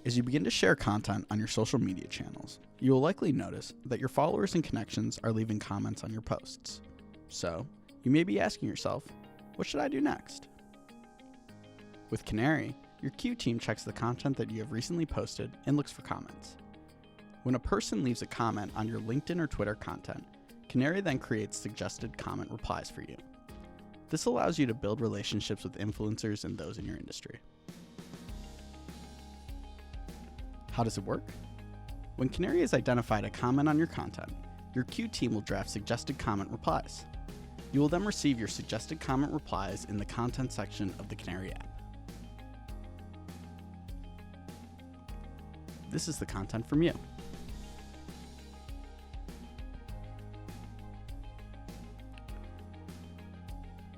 As you begin to share content on your social media channels, you will likely notice that your followers and connections are leaving comments on your posts. So, you may be asking yourself, what should I do next? With Qnary, your Q team checks the content that you have recently posted and looks for comments. When a person leaves a comment on your LinkedIn or Twitter content, Qnary then creates suggested comment replies for you. This allows you to build relationships with influencers and those in your industry. How does it work? When Qnary has identified a comment on your content, your Q team will draft suggested comment replies. You will then receive your suggested comment replies in the content section of the Qnary app. This is the content from you.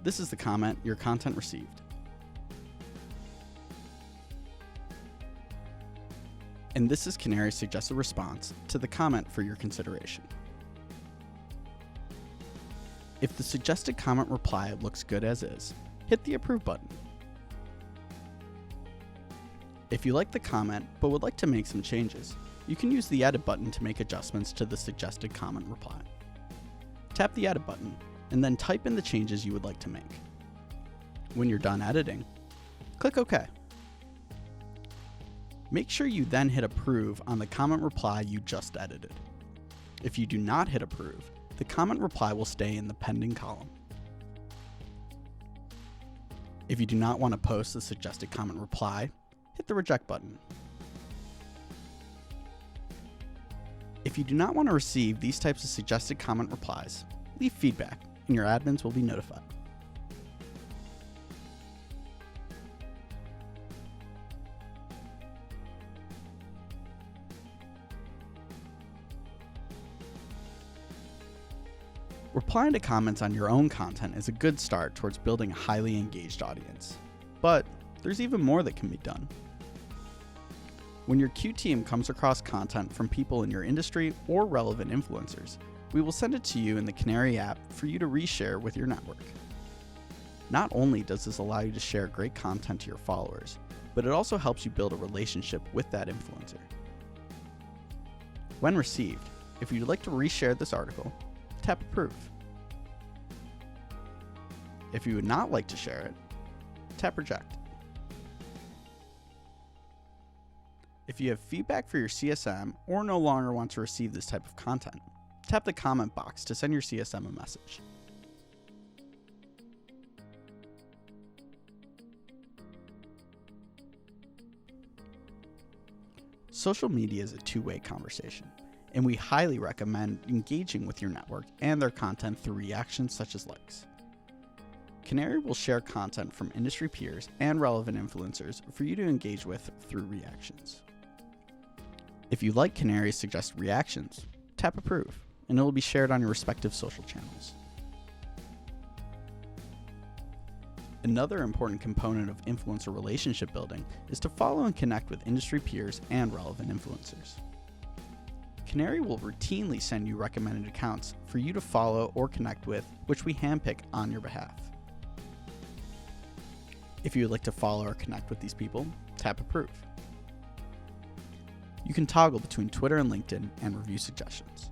This is the comment your content received. And this is Qnary's suggested response to the comment for your consideration. If the suggested comment reply looks good as is, hit the Approve button. If you like the comment but would like to make some changes, you can use the Edit button to make adjustments to the suggested comment reply. Tap the Edit button and then type in the changes you would like to make. When you're done editing, click OK. Make sure you then hit Approve on the comment reply you just edited. If you do not hit Approve, the comment reply will stay in the pending column. If you do not want to post the suggested comment reply, hit the Reject button. If you do not want to receive these types of suggested comment replies, leave feedback and your admins will be notified. Replying to comments on your own content is a good start towards building a highly engaged audience. But there's even more that can be done. When your Q team comes across content from people in your industry or relevant influencers, we will send it to you in the Qnary app for you to reshare with your network. Not only does this allow you to share great content to your followers, but it also helps you build a relationship with that influencer. When received, if you'd like to reshare this article, tap Approve. If you would not like to share it, tap Reject. If you have feedback for your CSM or no longer want to receive this type of content, tap the comment box to send your CSM a message. Social media is a two-way conversation, and we highly recommend engaging with your network and their content through reactions such as likes. Qnary will share content from industry peers and relevant influencers for you to engage with through reactions. If you like Qnary's suggested reactions, tap Approve, and it will be shared on your respective social channels. Another important component of influencer relationship building is to follow and connect with industry peers and relevant influencers. Qnary will routinely send you recommended accounts for you to follow or connect with, which we handpick on your behalf. If you would like to follow or connect with these people, tap Approve. You can toggle between Twitter and LinkedIn and review suggestions.